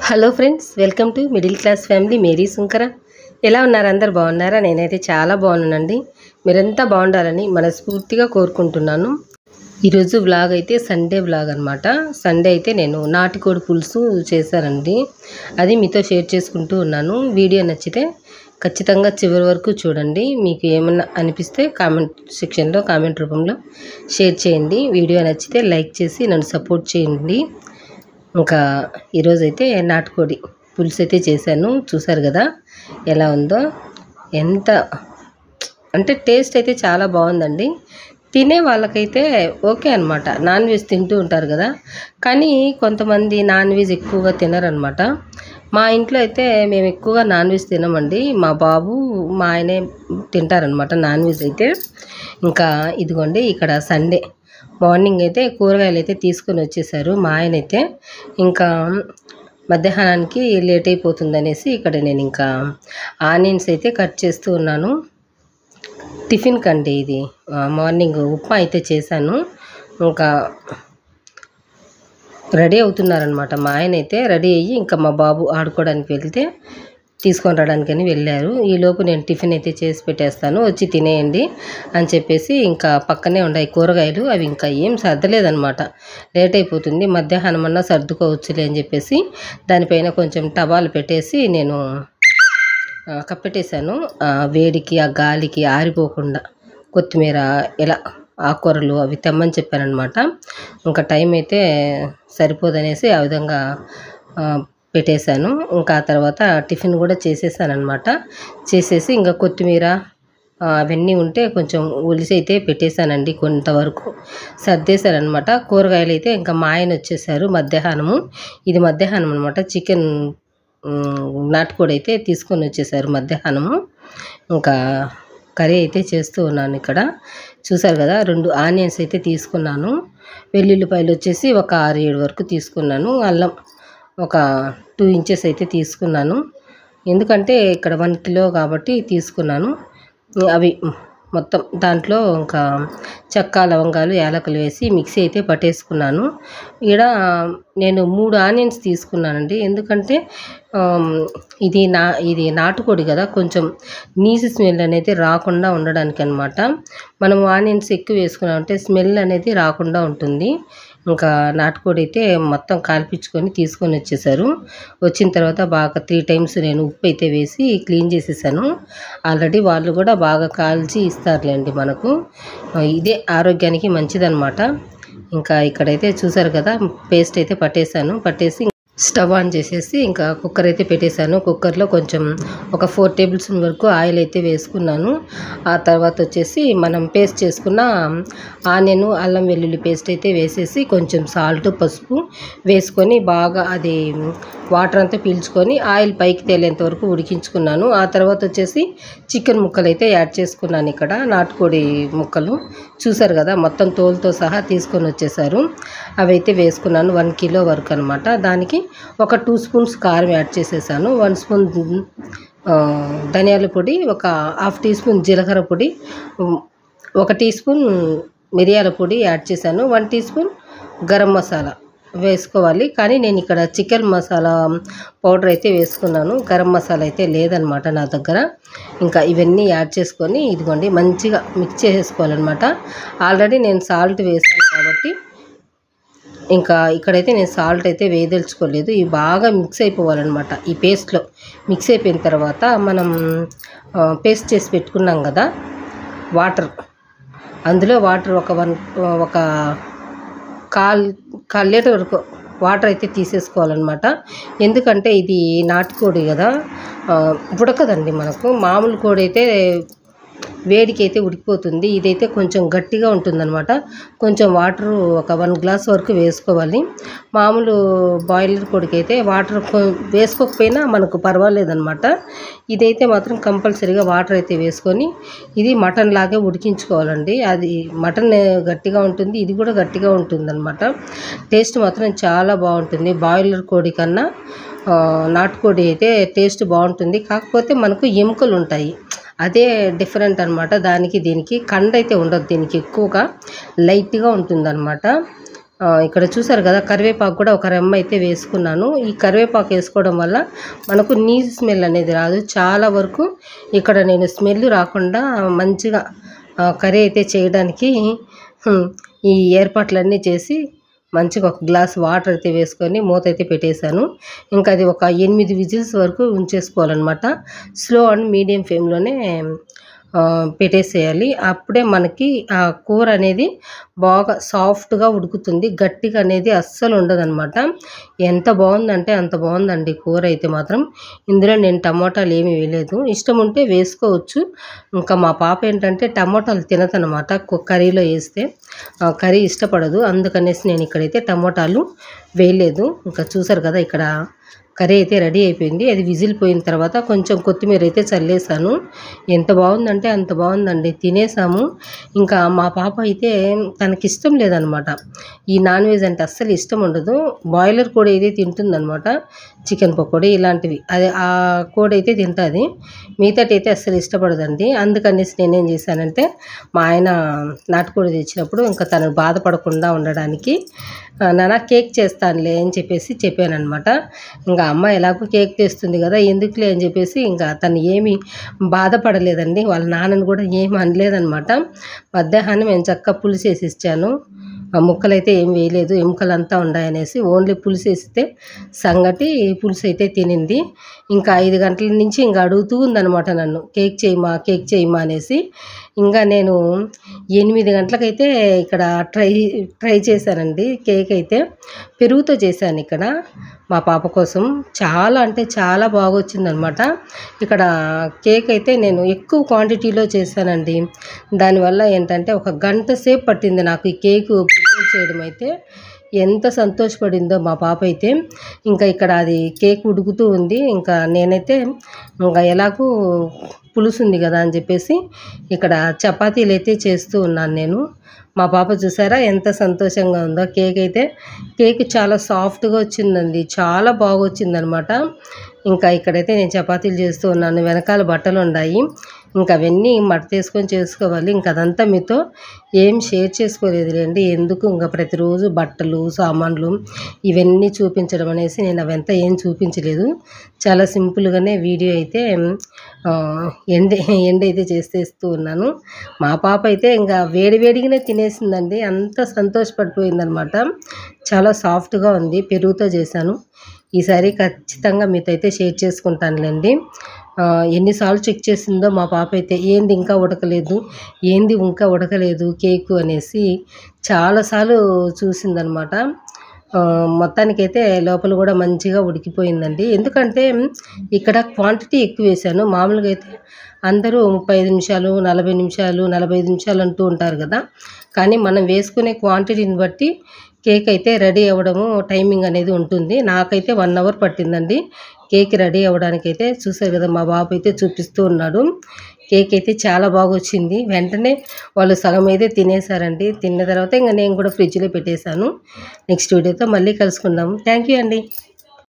Hello friends, welcome to middle class family Mary Sunkara. ఎలా ఉన్నారు? అందరు బాగున్నారా? నేనైతే చాలా బాగున్నానండి. మీరంతా బాగుండాలని మనస్ఫూర్తిగా కోరుకుంటున్నాను. ఈరోజు వ్లాగ్ అయితే సండే వ్లాగ్ అనమాట. సండే అయితే నేను నాటుకోడి పులుసు చేశానండి. అది మీతో షేర్ చేసుకుంటూ ఉన్నాను. వీడియో నచ్చితే ఖచ్చితంగా చివరి వరకు చూడండి. మీకు ఏమన్నా అనిపిస్తే కామెంట్ సెక్షన్లో కామెంట్ రూపంలో షేర్ చేయండి. వీడియో నచ్చితే లైక్ చేసి నన్ను సపోర్ట్ చేయండి. ఇంకా ఈరోజైతే నాటుకోడి పులుసు అయితే చేశాను. చూసారు కదా ఎలా ఉందో. ఎంత అంటే టేస్ట్ అయితే చాలా బాగుందండి. తినే వాళ్ళకైతే ఓకే అనమాట. నాన్ వెజ్ తింటూ ఉంటారు కదా, కానీ కొంతమంది నాన్ వెజ్ ఎక్కువగా తినరనమాట. మా ఇంట్లో అయితే మేము ఎక్కువగా నాన్ వెజ్ తినమండి. మా బాబు మా ఆయనే తింటారనమాట నాన్ వెజ్ అయితే. ఇంకా ఇదిగోండి, ఇక్కడ సండే మార్నింగ్ అయితే కూరగాయలు అయితే తీసుకొని వచ్చేసారు మా ఆయన అయితే. ఇంకా మధ్యాహ్నానికి లేట్ అయిపోతుంది అనేసి ఇక్కడ నేను ఇంకా ఆనియన్స్ అయితే కట్ చేస్తూ ఉన్నాను. టిఫిన్ కండి ఇది. మార్నింగ్ ఉప్మా అయితే చేశాను. ఇంకా రెడీ అవుతున్నారనమాట మా ఆయన అయితే. రెడీ అయ్యి ఇంకా మా బాబు ఆడుకోవడానికి వెళ్తే తీసుకొని రావడానికని వెళ్ళారు. ఈలోపు నేను టిఫిన్ అయితే చేసి పెట్టేస్తాను, వచ్చి తినేయండి అని చెప్పేసి. ఇంకా పక్కనే ఉన్నాయి కూరగాయలు, అవి ఇంకా ఏం సర్దలేదనమాట. లేట్ అయిపోతుంది, మధ్యాహ్నం అన్నా సర్దుకోవచ్చులే అని చెప్పేసి దానిపైన కొంచెం టవాలు పెట్టేసి నేను కప్పెట్టేశాను. వేడికి ఆ గాలికి ఆరిపోకుండా కొత్తిమీర ఇలా ఆకుకూరలు అవి తెమ్మని చెప్పానమాట. ఇంకా టైం అయితే సరిపోదనేసి ఆ విధంగా పెట్టేశాను. ఇంకా ఆ తర్వాత టిఫిన్ కూడా చేసేసానమాట. చేసేసి ఇంకా కొత్తిమీర అవన్నీ ఉంటే కొంచెం ఒలిసి అయితే పెట్టేశానండి. కొంతవరకు సర్దేశానమాట. కూరగాయలు అయితే ఇంకా మా ఆయన వచ్చేసారు మధ్యాహ్నము. ఇది మధ్యాహ్నం అనమాట. చికెన్ నాటుకోడి అయితే తీసుకొని వచ్చేసారు మధ్యాహ్నము. ఇంకా కర్రీ అయితే చేస్తూ ఉన్నాను. ఇక్కడ చూసారు కదా, 2 ఆనియన్స్ అయితే తీసుకున్నాను. వెల్లుల్లిపాయలు వచ్చేసి ఒక 6-7 వరకు తీసుకున్నాను. అల్లం ఒక 2 ఇంచెస్ అయితే తీసుకున్నాను. ఎందుకంటే ఇక్కడ 1 కిలో కాబట్టి తీసుకున్నాను. అవి మొత్తం దాంట్లో ఇంకా చెక్క, లవంగాలు, యాలకులు వేసి మిక్సీ అయితే పట్టేసుకున్నాను. ఇక్కడ నేను 3 ఆనియన్స్ తీసుకున్నానండి. ఎందుకంటే ఇది నాటుకోడి కదా, కొంచెం నీసు స్మెల్ అనేది రాకుండా ఉండడానికి అనమాట. మనం ఆనియన్స్ ఎక్కువ వేసుకున్నామంటే స్మెల్ అనేది రాకుండా ఉంటుంది. ఇంకా నాటుకోడి అయితే మొత్తం కాల్పించుకొని తీసుకొని వచ్చేసారు. వచ్చిన తర్వాత బాగా 3 టైమ్స్ నేను ఉప్పు అయితే వేసి క్లీన్ చేసేసాను. ఆల్రెడీ వాళ్ళు కూడా బాగా కాల్చి ఇస్తారులేండి మనకు. ఇదే ఆరోగ్యానికి మంచిదన్నమాట. ఇంకా ఇక్కడైతే చూసారు కదా, పేస్ట్ అయితే పట్టేసి స్టవ్ ఆన్ చేసేసి ఇంకా కుక్కర్ అయితే పెట్టేశాను. కుక్కర్లో కొంచెం ఒక 4 టేబుల్ స్పూన్ వరకు ఆయిల్ అయితే వేసుకున్నాను. ఆ తర్వాత వచ్చేసి మనం పేస్ట్ చేసుకున్న ఆనియన్, అల్లం వెల్లుల్లి పేస్ట్ అయితే వేసేసి కొంచెం సాల్ట్, పసుపు వేసుకొని బాగా అది వాటర్ అంతా పీల్చుకొని ఆయిల్ పైకి తేలేంత వరకు ఉడికించుకున్నాను. ఆ తర్వాత వచ్చేసి చికెన్ ముక్కలు అయితే యాడ్ చేసుకున్నాను. ఇక్కడ నాటుకోడి ముక్కలు చూసారు కదా, మొత్తం తోలుతో సహా తీసుకొని వచ్చేసారు. అవి అయితే వేసుకున్నాను 1 కిలో వరకు అనమాట. దానికి ఒక 2 స్పూన్స్ కారం యాడ్ చేసేసాను. 1 స్పూన్ ధనియాల పొడి, ఒక ½ టీ స్పూన్ జీలకర్ర పొడి, 1 టీ స్పూన్ మిరియాల పొడి యాడ్ చేశాను. 1 టీ స్పూన్ గరం మసాలా వేసుకోవాలి. కానీ నేను ఇక్కడ చికెన్ మసాలా పౌడర్ అయితే వేసుకున్నాను. గరం మసాలా అయితే లేదనమాట నా దగ్గర. ఇంకా ఇవన్నీ యాడ్ చేసుకొని ఇదిగోండి మంచిగా మిక్స్ చేసేసుకోవాలన్నమాట. ఆల్రెడీ నేను సాల్ట్ వేసాను కాబట్టి ఇంకా ఇక్కడైతే నేను సాల్ట్ అయితే వేయదలుచుకోలేదు. ఇవి బాగా మిక్స్ అయిపోవాలన్నమాట. ఈ పేస్ట్లో మిక్స్ అయిపోయిన తర్వాత మనం పేస్ట్ చేసి పెట్టుకున్నాం కదా వాటర్, అందులో వాటర్ ఒక కాల్ లీటర్ వరకు వాటర్ అయితే తీసేసుకోవాలన్నమాట. ఎందుకంటే ఇది నాటుకోడి కదా, ఉడకదండి మనకు. మామూలు కోడి అయితే వేడికి అయితే ఉడికిపోతుంది. ఇదైతే కొంచెం గట్టిగా ఉంటుందన్నమాట. కొంచెం వాటర్ ఒక 1 గ్లాస్ వరకు వేసుకోవాలి. మామూలు బాయిలర్ కోడికి అయితే వాటర్ వేసుకోకపోయినా మనకు పర్వాలేదన్నమాట. ఇదైతే మాత్రం కంపల్సరీగా వాటర్ అయితే వేసుకొని ఇది మటన్ లాగే ఉడికించుకోవాలండి. అది మటన్ గట్టిగా ఉంటుంది, ఇది కూడా గట్టిగా ఉంటుందన్నమాట. టేస్ట్ మాత్రం చాలా బాగుంటుంది. బాయిలర్ కోడి కన్నా నాటుకోడి అయితే టేస్ట్ బాగుంటుంది. కాకపోతే మనకు ఎముకలు ఉంటాయి, అదే డిఫరెంట్ అనమాట. దానికి దీనికి కండ అయితే ఉండదు, దీనికి ఎక్కువగా లైట్గా ఉంటుందన్నమాట. ఇక్కడ చూసారు కదా, కరివేపాకు కూడా ఒక రెమ్మ అయితే వేసుకున్నాను. ఈ కరివేపాకు వేసుకోవడం వల్ల మనకు నీసు స్మెల్ అనేది రాదు. చాలా వరకు ఇక్కడ నేను స్మెల్ రాకుండా మంచిగా కర్రీ అయితే చేయడానికి ఈ ఏర్పాట్లన్నీ చేసి మంచిగా ఒక గ్లాస్ వాటర్ అయితే వేసుకొని మూత అయితే పెట్టేశాను. ఇంకా అది ఒక 8 విజిల్స్ వరకు ఉంచేసుకోవాలన్నమాట. స్లో అండ్ మీడియం ఫ్లేమ్లోనే పెట్టేసేయాలి. అప్పుడే మనకి ఆ కూర అనేది బాగా సాఫ్ట్గా ఉడుకుతుంది. గట్టిగా అనేది అస్సలు ఉండదన్నమాట. ఎంత బాగుందంటే అంత బాగుందండి కూర అయితే మాత్రం. ఇందులో నేను టమోటాలు ఏమీ వేయలేదు. ఇష్టం ఉంటే వేసుకోవచ్చు. ఇంకా మా పాప ఏంటంటే టమోటాలు తినదనమాట, కర్రీలో వేస్తే కర్రీ ఇష్టపడదు. అందుకనేసి నేను ఇక్కడైతే టమోటాలు వేయలేదు. ఇంకా చూసారు కదా, ఇక్కడ కర్రీ అయితే రెడీ అయిపోయింది. అది విజిల్ పోయిన తర్వాత కొంచెం కొత్తిమీర అయితే చల్లేసాను. ఎంత బాగుందంటే అంత బాగుందండి. తినేసాము. ఇంకా మా పాప అయితే తనకి ఇష్టం లేదనమాట, ఈ నాన్ వెజ్ అంటే అస్సలు ఇష్టం ఉండదు. బాయిలర్ కోడి అయితే తింటుందనమాట, చికెన్ పకోడీ ఇలాంటివి. అది ఆ కోడి అయితే తింటుంది, మిగతాటి అయితే అస్సలు ఇష్టపడదండి. అందుకనేసి నేనేం చేశానంటే, మా ఆయన నాటుకోడి తెచ్చినప్పుడు ఇంకా తను బాధపడకుండా ఉండడానికి నాన్న కేక్ చేస్తానులే అని చెప్పేసి చెప్పానమాట. ఇంకా అమ్మ ఎలాగో కేక్ తెస్తుంది కదా, ఎందుకులే అని చెప్పేసి ఇంకా తను ఏమీ బాధపడలేదండి. వాళ్ళ నాన్నని కూడా ఏమి అనలేదనమాట. మధ్యాహ్నం నేను చక్కగా పులుసు వేసి ఇచ్చాను. ముక్కలైతే ఏం వేయలేదు, ఎముకలంతా ఉన్నాయనేసి ఓన్లీ పులుసు వేస్తే సంగటి పులుసు అయితే తినింది. ఇంకా 5 గంటల నుంచి ఇంకా అడుగుతూ ఉందనమాట నన్ను, కేక్ చేయమా అనేసి. ఇంకా నేను 8 గంటలకైతే ఇక్కడ ట్రై చేశానండి. కేక్ అయితే పెరుగుతో చేశాను ఇక్కడ మా పాప కోసం. చాలా అంటే చాలా బాగా వచ్చిందనమాట. ఇక్కడ కేక్ అయితే నేను ఎక్కువ క్వాంటిటీలో చేశానండి. దానివల్ల ఏంటంటే ఒక గంట సేపు పట్టింది నాకు ఈ కేకు ప్రిపేర్ చేయడం అయితే. ఎంత సంతోషపడిందో మా పాప అయితే. ఇంకా ఇక్కడ అది కేక్ ఉడుకుతూ ఉంది. ఇంకా నేనైతే ఇంకా ఎలాగూ పులుసు ఉంది కదా అని చెప్పేసి ఇక్కడ చపాతీలు అయితే చేస్తూ ఉన్నాను నేను. మా పాప చూసారా ఎంత సంతోషంగా ఉందో. కేక్ చాలా సాఫ్ట్గా వచ్చిందండి, చాలా బాగా వచ్చిందనమాట. ఇంకా ఇక్కడైతే నేను చపాతీలు చేస్తూ ఉన్నాను. వెనకాల బట్టలు ఉన్నాయి, ఇంకా అవన్నీ మడత తీసుకొని చేసుకోవాలి. ఇంకా అదంతా మీతో ఏం షేర్ చేసుకోలేదులేండి, ఎందుకు ఇంకా ప్రతిరోజు బట్టలు సామాన్లు ఇవన్నీ చూపించడం అనేసి నేను అవంతా ఏం చూపించలేదు. చాలా సింపుల్గానే వీడియో అయితే ఎండ్ అయితే చేసేస్తూ ఉన్నాను. మా పాప అయితే ఇంకా వేడిగానే తినేసిందండి, అంత సంతోషపడిపోయిందనమాట. చాలా సాఫ్ట్గా ఉంది, పెరుగుతో చేశాను. ఈసారి ఖచ్చితంగా మీతో అయితే షేర్ చేసుకుంటానులేండి. ఎన్నిసార్లు చెక్ చేసిందో మా పాప అయితే, ఏంది ఇంకా ఉడకలేదు కేకు అనేసి చాలాసార్లు చూసిందనమాట. మొత్తానికైతే లోపల కూడా మంచిగా ఉడికిపోయిందండి. ఎందుకంటే ఇక్కడ క్వాంటిటీ ఎక్కువ వేసాను. మామూలుగా అయితే అందరూ 35 నిమిషాలు 40 నిమిషాలు 45 నిమిషాలు అంటూ ఉంటారు కదా, కానీ మనం వేసుకునే క్వాంటిటీని బట్టి కేక్ అయితే రెడీ అవ్వడము టైమింగ్ అనేది ఉంటుంది. నాకైతే 1 అవర్ పట్టిందండి కేక్ రెడీ అవ్వడానికైతే. చూసారు కదా, మా బాబు అయితే చూపిస్తూ ఉన్నాడు. కేక్ అయితే చాలా బాగా వచ్చింది. వెంటనే వాళ్ళు సగం అయితే తినేసారండి. తిన్న తర్వాత ఇంకా నేను కూడా ఫ్రిడ్జ్లో పెట్టేశాను. నెక్స్ట్ వీడియోతో మళ్ళీ కలుసుకుందాం. థ్యాంక్ యూ అండి.